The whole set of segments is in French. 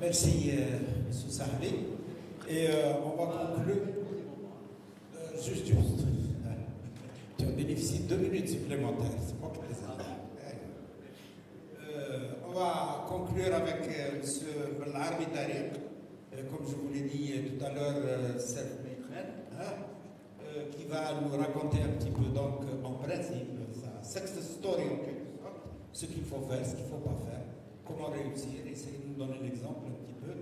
Merci, M. Sahli. Et on va conclure. Juste. Tu as bénéficié de 2 minutes supplémentaires. C'est moi qui les ai. On va conclure avec M. Belharbi Tariq. Comme je vous l'ai dit tout à l'heure, qui va nous raconter un petit peu, donc, en principe, sa success story en quelque sorte, ce qu'il faut faire, ce qu'il ne faut pas faire, comment réussir, essayer de nous donner l'exemple un petit peu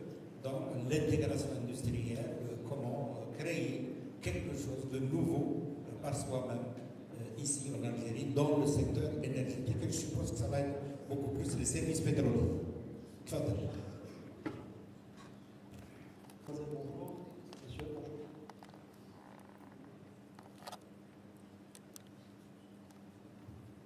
dans l'intégration industrielle, comment créer quelque chose de nouveau par soi-même ici en Algérie, dans le secteur énergétique. Et je suppose que ça va être beaucoup plus les services pétroliers. Tfadal. Bonjour, monsieur, bonjour.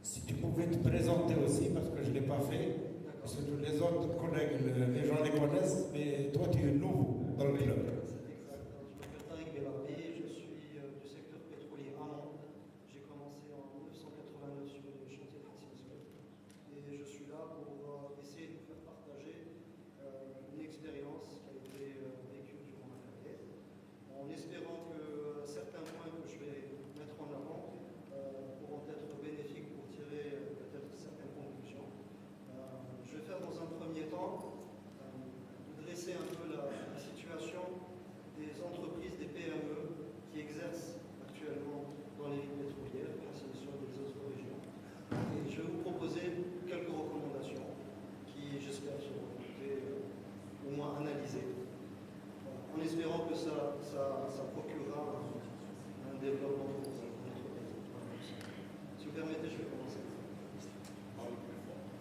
Si tu pouvais te présenter aussi, parce que je ne l'ai pas fait, parce que tous les autres collègues, les gens les connaissent, mais toi tu es nouveau dans le club. C'est exact. Je m'appelle Tariq Belharbi, je suis du secteur pétrolier à Mantes. J'ai commencé en 1989 sur le chantier de Francine. Et je suis là pour essayer de vous faire partager une expérience qui a été vécue durant ma carrière, en espérant que certains points que je vais mettre en avant pourront être bénéfiques pour tirer peut-être certaines conclusions. Je vais faire dans un premier temps dresser un peu la situation des entreprises, des PME qui exercent actuellement dans les villes pétrolières, Francine des autres régions. Et je vais vous proposer quelques recommandations qui, j'espère, seront au moins analysées, en espérant que ça procurera un développement pour notre pays. Si vous permettez, je vais commencer.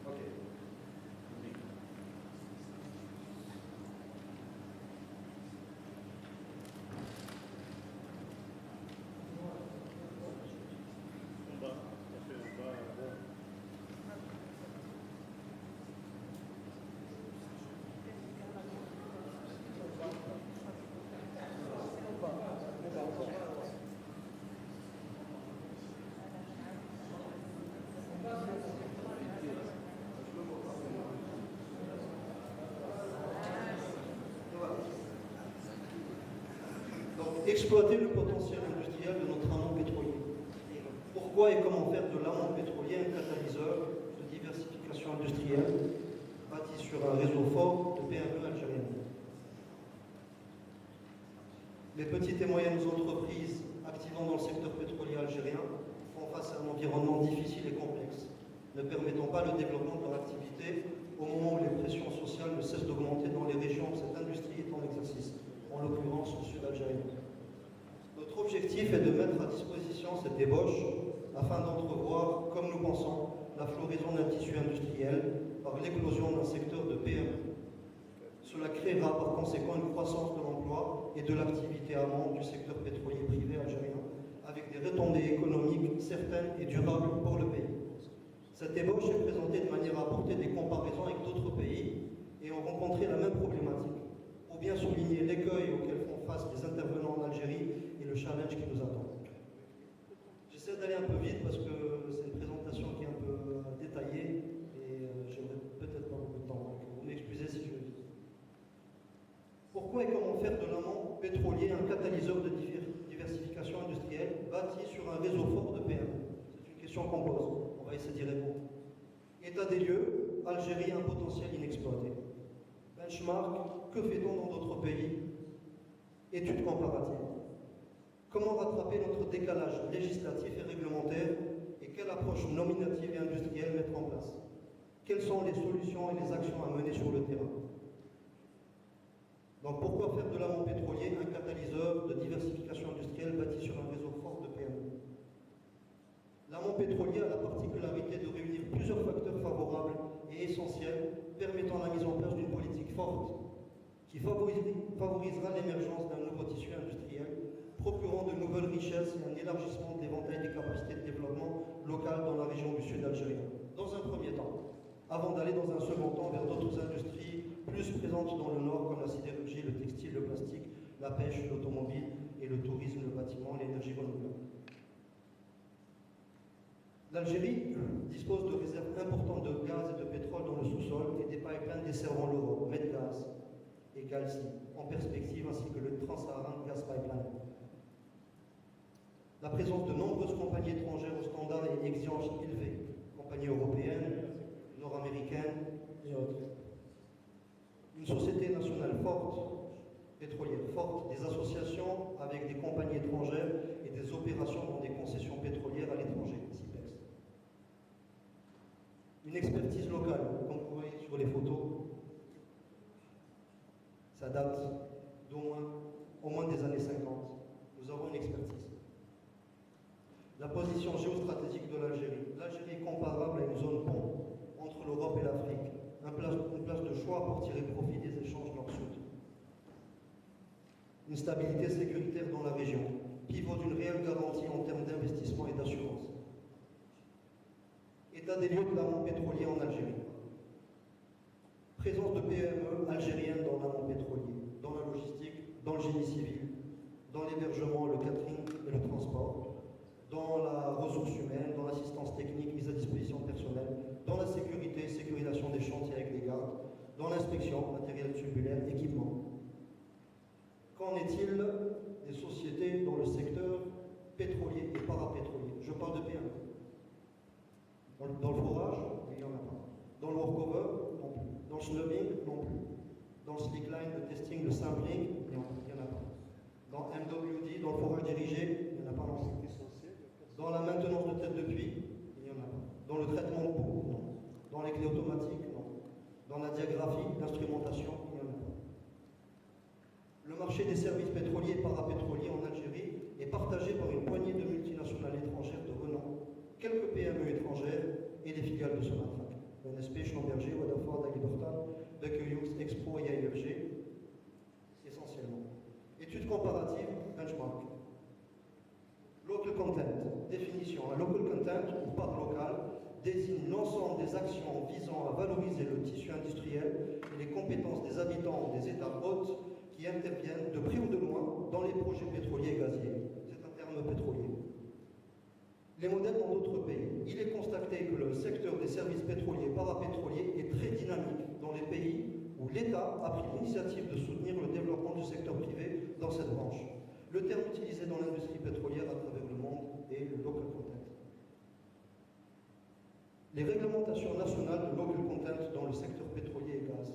Ok. Donc, exploiter le potentiel industriel de notre amont pétrolier. Pourquoi et comment faire de l'amont pétrolier un catalyseur de diversification industrielle bâti sur un réseau fort de PME algériennes. Les petites et moyennes entreprises activant dans le secteur pétrolier algérien font face à un environnement difficile et complexe, ne permettant pas le développement de leur activité au moment où les pressions sociales ne cessent d'augmenter dans les régions où cette industrie est en exercice, en l'occurrence au sud algérien. Notre objectif est de mettre à disposition cette ébauche afin d'entrevoir, comme nous pensons, la floraison d'un tissu industriel par l'éclosion d'un secteur de PME. Cela créera par conséquent une croissance de l'emploi et de l'activité amont du secteur pétrolier privé algérien, avec des retombées économiques certaines et durables pour le pays. Cette ébauche est présentée de manière à apporter des comparaisons avec d'autres pays et ont rencontré la même problématique, pour bien souligner l'écueil auquel font face les intervenants en Algérie et le challenge qui nous attend. J'essaie d'aller un peu vite parce que c'est une présentation qui est un peu détaillée et j'aimerais peut-être pas beaucoup de temps, donc vous m'excusez si je vais vite. Pourquoi et comment faire de l'amont pétrolier un catalyseur de diversification industrielle bâti sur un réseau fort de PME? C'est une question qu'on pose, on va essayer d'y répondre. État des lieux, Algérie, un potentiel inexploité. Benchmark, que fait-on dans d'autres pays? Études comparatives. Comment rattraper notre décalage législatif et réglementaire et quelle approche nominative et industrielle mettre en place? Quelles sont les solutions et les actions à mener sur le terrain? Donc pourquoi faire de l'amont pétrolier un catalyseur de diversification industrielle bâti sur un réseau fort de PME? L'amont pétrolier a la particularité de réunir plusieurs facteurs favorables et essentiels permettant la mise en place d'une politique forte qui favorisera l'émergence d'un nouveau tissu industriel, procurant de nouvelles richesses et un élargissement de l'éventail des capacités de développement local dans la région du sud algérien, dans un premier temps, avant d'aller dans un second temps vers d'autres industries plus présentes dans le nord comme la sidérurgie, le textile, le plastique, la pêche, l'automobile et le tourisme, le bâtiment, l'énergie renouvelable. L'Algérie dispose de réserves importantes de gaz et de pétrole dans le sous-sol et des pipelines desservant l'Europe, Medgaz, et Galsi en perspective, ainsi que le Trans-Saharan Gas Pipeline. La présence de nombreuses compagnies étrangères aux standards et exigences élevés, compagnies européennes, nord-américaines et autres. Une société nationale forte, pétrolière forte, des associations avec des compagnies étrangères et des opérations dans des concessions pétrolières à l'étranger, CIPEX. Une expertise locale, comme vous voyez sur les photos, ça date au moins des années 50. Nous avons une expertise. La position géostratégique de l'Algérie. L'Algérie est comparable à une zone pont entre l'Europe et l'Afrique, une place de choix pour tirer profit des échanges nord-sud. Une stabilité sécuritaire dans la région, pivot d'une réelle garantie en termes d'investissement et d'assurance. État des lieux de l'amont pétrolier en Algérie. Présence de PME algériennes dans l'amont pétrolier, dans la logistique, dans le génie civil, dans l'hébergement, le catering et le transport, dans la ressource humaine, dans l'assistance technique, mise à disposition personnelle, dans la sécurité, sécurisation des chantiers avec les gardes, dans l'inspection, matériel tubulaire, équipement. Qu'en est-il des sociétés dans le secteur pétrolier et parapétrolier? Je parle de PME. Dans le forage, il n'y en a pas. Dans le workover, non plus. Dans le snubbing, non plus. Dans le slickline, le testing, le sampling, il n'y en a pas. Dans MWD, dans le forage dirigé, il n'y en a pas non plus. Dans la maintenance de tête de puits, il n'y en a pas. Dans le traitement de boue, non. Dans les clés automatiques, non. Dans la diagraphie, l'instrumentation, il n'y en a pas. Le marché des services pétroliers et parapétroliers en Algérie est partagé par une poignée de multinationales étrangères de renom, quelques PME étrangères et des filiales de Sonatrach, NSP, Schlumberger, Waterford, Halliburton, Baker Hughes, Expro et AIFG, essentiellement. Étude comparative, benchmark. Local content, définition. Un local content, ou part local, désigne l'ensemble des actions visant à valoriser le tissu industriel et les compétences des habitants des États hôtes qui interviennent de près ou de loin dans les projets pétroliers et gaziers. C'est un terme pétrolier. Les modèles dans d'autres pays. Il est constaté que le secteur des services pétroliers et parapétroliers est très dynamique dans les pays où l'État a pris l'initiative de soutenir le développement du secteur privé dans cette branche. Le terme utilisé dans l'industrie pétrolière à travers le monde est le local content. Les réglementations nationales de local content dans le secteur pétrolier et gaz.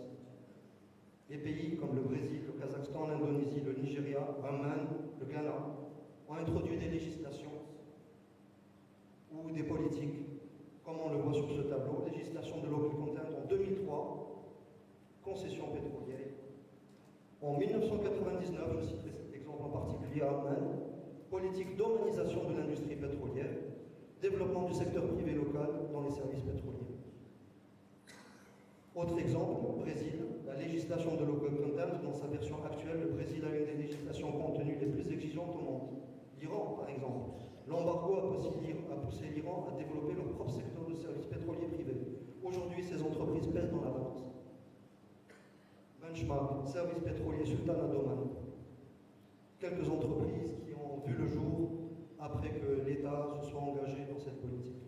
Les pays comme le Brésil, le Kazakhstan, l'Indonésie, le Nigeria, Oman, le Ghana ont introduit des législations ou des politiques, comme on le voit sur ce tableau, législation de local content en 2003, concession pétrolière. En 1999, je citerai cet exemple en particulier à Oman, politique d'humanisation de l'industrie pétrolière, développement du secteur privé local dans les services pétroliers. Autre exemple, Brésil, la législation de local content, dans sa version actuelle, le Brésil a une des législations contenues les plus exigeantes au monde. L'Iran, par exemple. L'embargo a poussé l'Iran à développer leur propre secteur de services pétroliers privés. Aujourd'hui, ces entreprises pèsent dans la balance. Benchmark, service pétrolier Sultanat d'Oman. Quelques entreprises qui ont vu le jour après que l'État se soit engagé dans cette politique.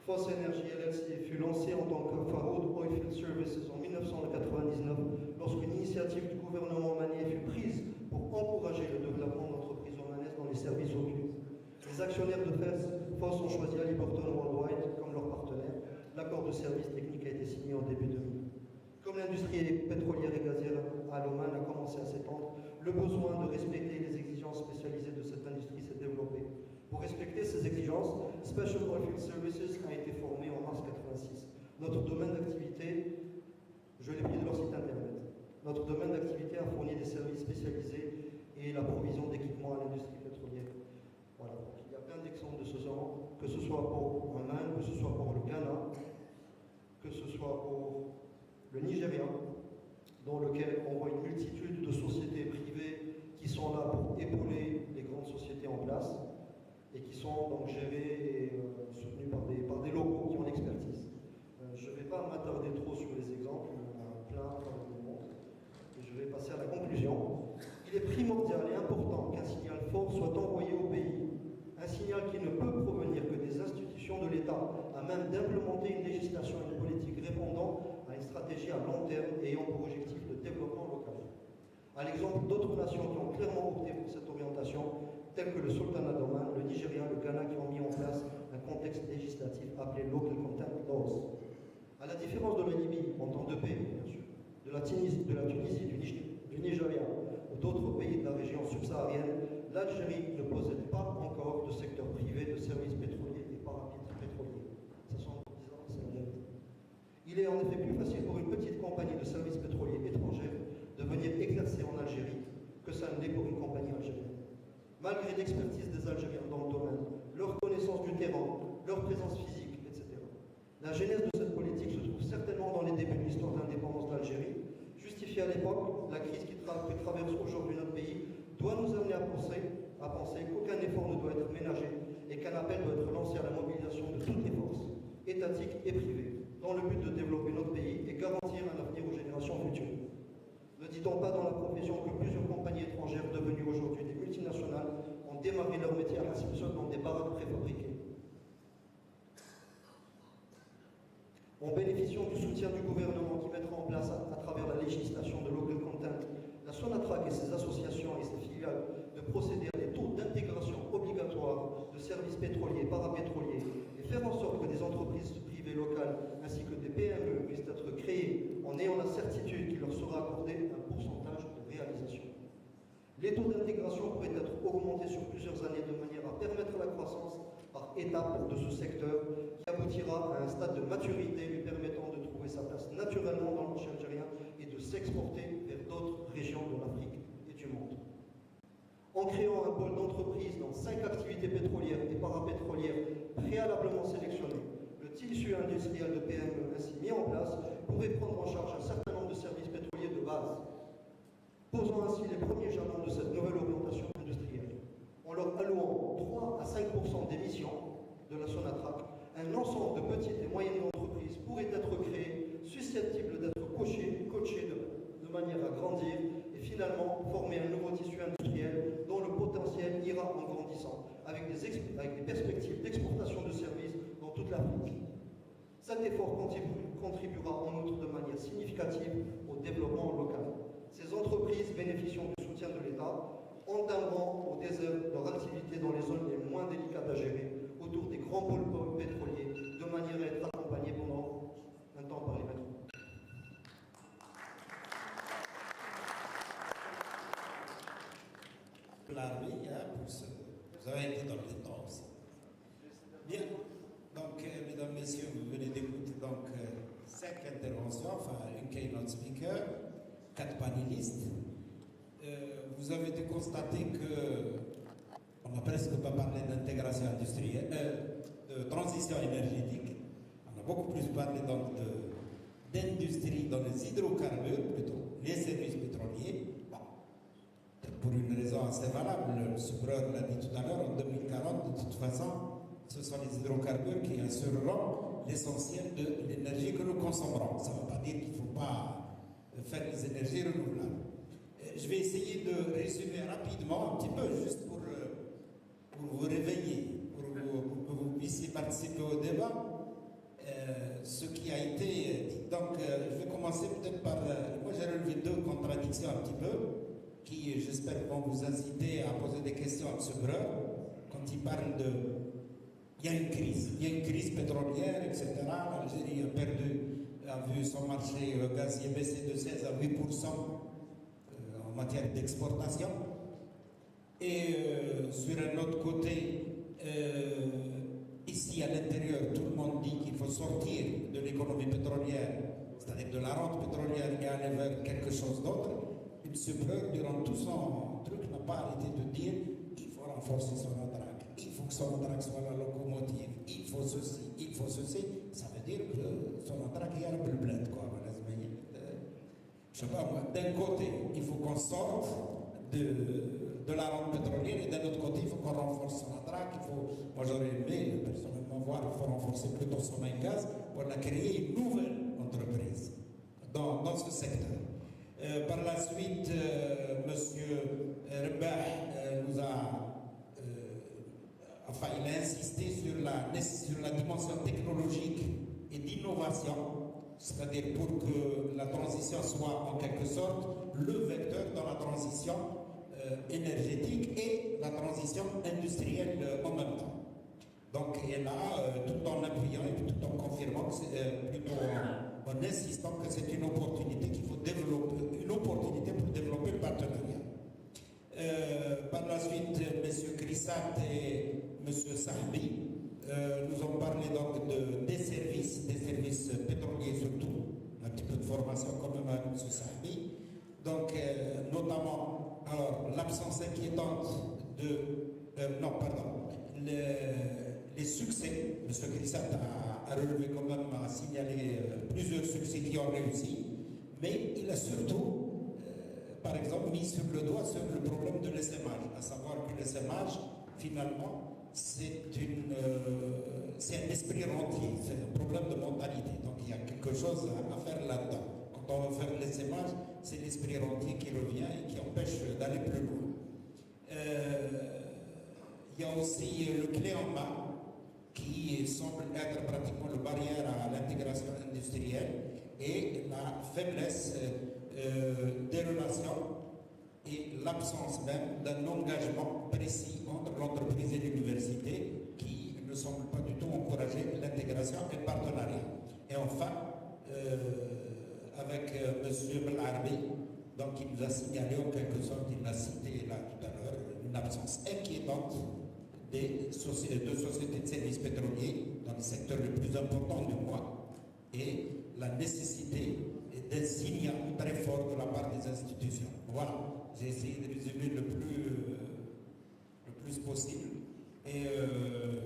Foss Energy LLC fut lancée en tant que Faroud Oilfield Services en 1999 lorsqu'une initiative du gouvernement omanais fut prise pour encourager le développement d'entreprises omanaises dans les services occultes. Les actionnaires de Foss ont choisi Halliburton Worldwide comme leur partenaire. L'accord de service technique a été signé en début 2000. Comme l'industrie pétrolière et gazière à l'Oman a commencé à s'étendre, le besoin de respecter les exigences spécialisées de cette industrie s'est développé. Pour respecter ces exigences, Special Oilfield Services a été formé en mars 1986. Notre domaine d'activité, je l'ai pris de leur site internet, notre domaine d'activité a fourni des services spécialisés et la provision d'équipements à l'industrie pétrolière. Voilà, donc il y a plein d'exemples de ce genre, que ce soit pour Oman, que ce soit pour le Ghana, que ce soit pour le Nigeria, dans lequel on voit une multitude de sociétés privées qui sont là pour épauler les grandes sociétés en place et qui sont donc gérées et soutenues par des locaux qui ont l'expertise. Je ne vais pas m'attarder trop sur les exemples, il y en a plein dans le monde, et je vais passer à la conclusion. Il est primordial et important qu'un signal fort soit envoyé au pays, un signal qui ne peut provenir que des institutions de l'État, à même d'implémenter une législation et une politique répondant à une stratégie à long terme et ayant pour objectif de nations qui ont clairement opté pour cette orientation, telles que le Sultanat d'Oman, le Nigeria, le Ghana, qui ont mis en place un contexte législatif appelé Local Content Laws. À la différence de la Libye, en temps de paix, bien sûr, de la Tunisie, du Nigeria ou d'autres pays de la région subsaharienne, l'Algérie ne possède pas encore de secteur privé de services pétroliers et parapétroliers. Ça sont c'est la vérité. Il est en effet plus facile pour une petite compagnie de services pétroliers étrangère de venir exercer en Algérie que ça ne l'est pour une compagnie algérienne. Malgré l'expertise des Algériens dans le domaine, leur connaissance du terrain, leur présence physique, etc. La genèse de cette politique se trouve certainement dans les débuts de l'histoire d'indépendance de l'Algérie, justifiée à l'époque, la crise qui traverse aujourd'hui notre pays doit nous amener à penser qu'aucun effort ne doit être ménagé et qu'un appel doit être lancé à la mobilisation de toutes les forces, étatiques et privées, dans le but de développer notre pays et garantir un avenir aux générations futures. Ne dit-on pas dans la profession que plusieurs compagnies étrangères devenues aujourd'hui des multinationales ont démarré leur métier à Hassimsol dans des baraques préfabriquées? En bénéficiant du soutien du gouvernement qui mettra en place à travers la législation de Local Content, la Sonatrach et ses associations et ses filiales de procéder à des taux d'intégration obligatoires de services pétroliers et parapétroliers et faire en sorte que des entreprises privées locales ainsi que des PME puissent être créées en ayant la certitude qu'il leur sera accordé un pourcentage de réalisation. Les taux d'intégration pourraient être augmentés sur plusieurs années de manière à permettre la croissance par étapes de ce secteur qui aboutira à un stade de maturité lui permettant de trouver sa place naturellement dans le marché algérien et de s'exporter vers d'autres régions de l'Afrique et du monde. En créant un pôle d'entreprise dans 5 activités pétrolières et parapétrolières préalablement sélectionnées, le tissu industriel de PME ainsi mis en place pourrait prendre en charge un certain nombre de services pétroliers de base, posant ainsi les premiers jalons de cette nouvelle orientation industrielle. En leur allouant 3 à 5% des missions de la Sonatrach, un ensemble de petites et moyennes entreprises pourrait être créé, susceptible d'être coaché de manière à grandir et finalement former un nouveau tissu industriel dont le potentiel ira en grandissant, avec des perspectives d'exportation de services dans toute l'Afrique. Cet effort contribuera en outre de manière significative au développement local. Ces entreprises bénéficiant du soutien de l'État entameront au désert leur activité dans les zones les moins délicates à gérer, autour des grands pôles pétroliers, de manière à être accompagnées pendant un temps par les métros. Vous avez été dans le temps aussi. Bien. Donc, mesdames, messieurs, vous venez d'écouter 5 interventions, enfin une keynote speaker, 4 panélistes. Vous avez dû constater qu'on n'a presque pas parlé d'intégration industrielle, de transition énergétique. On a beaucoup plus parlé d'industrie dans les hydrocarbures, plutôt les services pétroliers. Bon, pour une raison assez valable, le Soubreur l'a dit tout à l'heure, en 2040, de toute façon, ce sont les hydrocarbures qui assureront l'essentiel de l'énergie que nous consommerons. Ça ne veut pas dire qu'il ne faut pas faire des énergies renouvelables. Je vais essayer de résumer rapidement, un petit peu, juste pour vous réveiller, pour que vous puissiez participer au débat, ce qui a été dit. Donc, je vais commencer peut-être par... moi, j'ai relevé 2 contradictions un petit peu, qui, j'espère, vont vous inciter à poser des questions à M. Breur, quand il parle de... Il y a une crise pétrolière, etc. L'Algérie a vu son marché gazier baisser de 16 à 8% en matière d'exportation. Et sur un autre côté, ici à l'intérieur, tout le monde dit qu'il faut sortir de l'économie pétrolière, c'est-à-dire de la rente pétrolière, et aller vers quelque chose d'autre. M. Breur, durant tout son truc, n'a pas arrêté de dire qu'il faut renforcer son Sonatrach, il faut que Sonatrach soit la locomotive, il faut ceci, il faut ceci. Ça veut dire que Sonatrach est un peu bled, quoi. Je sais pas moi, d'un côté, il faut qu'on sorte de la rente pétrolière et d'un autre côté, il faut qu'on renforce Sonatrach. Moi j'aurais aimé personnellement voir qu'il faut renforcer plutôt son gaz pour créer une nouvelle entreprise dans ce secteur. Par la suite, M. Rebah nous a il a insisté sur la dimension technologique et d'innovation, c'est-à-dire pour que la transition soit en quelque sorte le vecteur dans la transition énergétique et la transition industrielle en même temps. Donc, et là, tout en appuyant et tout en confirmant, plutôt en insistant que c'est une opportunité qu'il faut développer, une opportunité pour développer le partenariat. Par la suite, M. Crissat et M. Sahbi nous ont parlé donc des services pétroliers surtout, un petit peu de formation quand même avec M. Sahbi. Donc, notamment, alors, l'absence inquiétante les succès. M. Crissat a relevé quand même, a signalé plusieurs succès qui ont réussi, mais il a surtout, par exemple, mis sur le doigt sur le problème de l'essaimage, à savoir que l'essaimage, finalement, c'est un esprit rentier, c'est un problème de mentalité. Donc il y a quelque chose à faire là-dedans. Quand on veut faire l'essaimage, c'est l'esprit rentier qui revient et qui empêche d'aller plus loin. Il y a aussi le clé en main qui semble être pratiquement le barrière à l'intégration industrielle et la faiblesse des relations et l'absence même d'un engagement précis entre l'entreprise et l'université qui ne semble pas du tout encourager l'intégration et le partenariat. Et enfin, avec M. Belarbi, donc il nous a signalé en quelque sorte, il l'a cité là tout à l'heure, une absence inquiétante de sociétés de services pétroliers dans les secteurs les plus importants du mois et la nécessité d'un signal très fort de la part des institutions. Voilà, j'ai essayé de résumer le plus possible et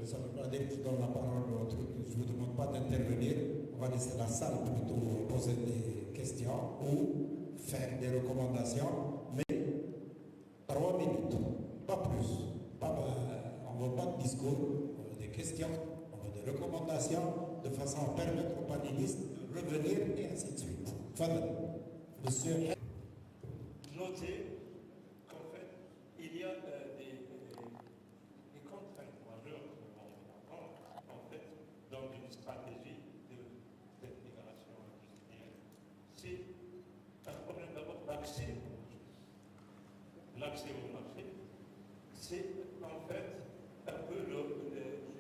ça ne veut pas dire que je donne la parole au truc, je ne vous demande pas d'intervenir, on va laisser la salle plutôt poser des questions ou faire des recommandations, mais 3 minutes, pas plus. On ne veut pas de discours, on veut des questions, on veut des recommandations, de façon à permettre aux panélistes de revenir et ainsi de suite. Fadal, monsieur. Notez qu'en fait, il y a des contraintes majeures que l'on prend en fait dans une stratégie d'intégration industrielle. C'est un problème d'abord d'accès au marché. L'accès au marché, c'est en fait un peu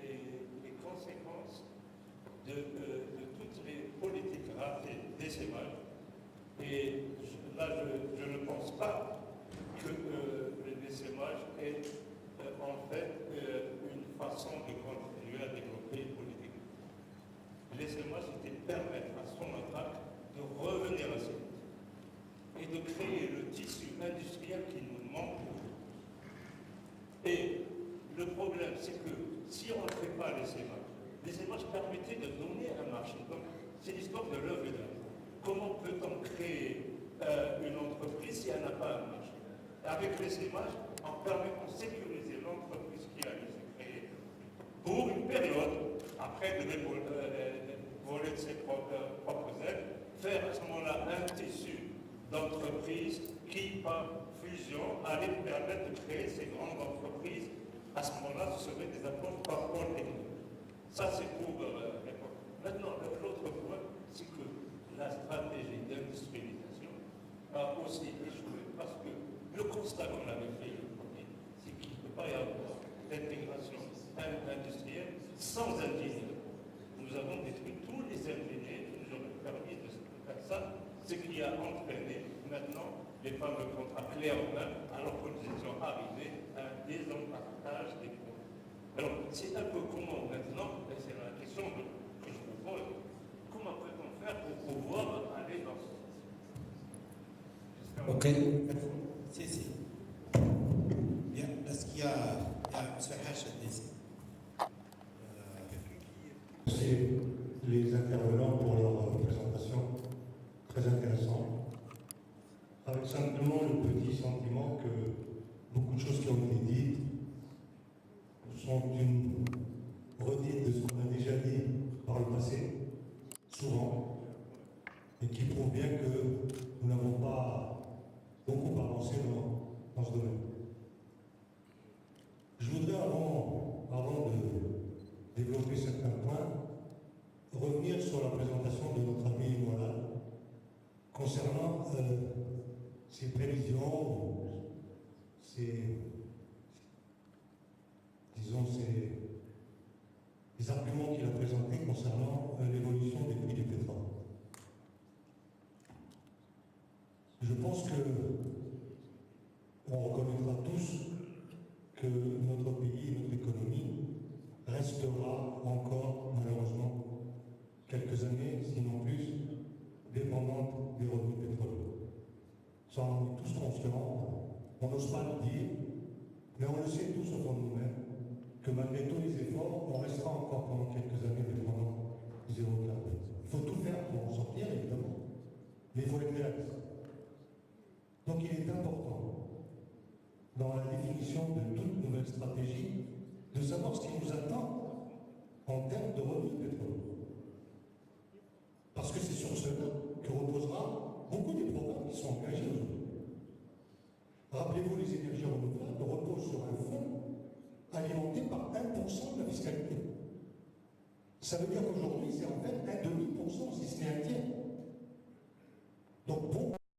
les conséquences de toutes les politiques ratées d'essaimage. Et là, je ne pense pas que l'essaimage est en fait une façon de continuer à développer une politique. L'essaimage, c'était permettre à son attaque de revenir à ses luttes et de créer le tissu industriel qui nous manque. Et le problème, c'est que si on ne fait pas l'essaimage permettait de donner un marché. Donc, c'est l'histoire de l'œuf et de la poule. Comment peut-on créer une entreprise si elle n'a pas un marché? Avec l'essaimage, on permet de sécuriser l'entreprise qui a été créée pour une période, après de voler de ses propres ailes, faire à ce moment-là un tissu d'entreprise qui, par fusion, allait permettre de créer ces grandes entreprises. À ce moment-là, ce seraient des approches par pôle technique. Ça, c'est pour l'époque. Maintenant, l'autre point, c'est que la stratégie d'industrialisation a aussi échoué parce que le constat qu'on avait fait, c'est qu'il ne peut pas y avoir d'intégration industrielle sans ingénieurs. Nous avons détruit tous les ingénieurs qui nous auraient permis de faire ça, ce qui a entraîné maintenant les fameux contrats clés en main, alors que nous étions arrivés à un désempartage des produits. Alors, c'est un peu comment maintenant, et c'est la question que je vous pose, comment peut-on faire pour pouvoir aller dans ce sens? Ok. Si. Bien. Est-ce qu'il y a M. Hachet ici? Merci les intervenants pour leur présentation très intéressante. Avec simplement le petit sentiment que beaucoup de choses qui ont été dites sont une redite de ce qu'on a déjà dit par le passé, souvent, et qui prouve bien que nous n'avons pas beaucoup avancé dans ce domaine. Je voudrais, avant de développer certains points, revenir sur la présentation de notre ami concernant ses prévisions, les arguments qu'il a présentés concernant l'évolution des prix du pétrole. Je pense que on reconnaîtra tous que notre pays, notre économie, restera encore, malheureusement, quelques années, sinon plus, dépendante des revenus pétroliers. Ça, on est tous conscients, on n'ose pas le dire, mais on le sait tous au fond de nous-mêmes, que malgré tous les efforts, on restera encore pendant quelques années dépendant du zéro carbone. Il faut tout faire pour en sortir, évidemment, mais il faut être réaliste. Donc il est important, dans la définition de toute nouvelle stratégie, de savoir ce qui nous attend en termes de revenus pétroliers. Parce que c'est sur cela que reposera beaucoup des programmes qui sont engagés aujourd'hui. Rappelez-vous, les énergies renouvelables reposent sur un fonds alimenté par 1% de la fiscalité. Ça veut dire qu'aujourd'hui, c'est en fait un demi-pourcent, si ce n'est un tiers. Donc, bon.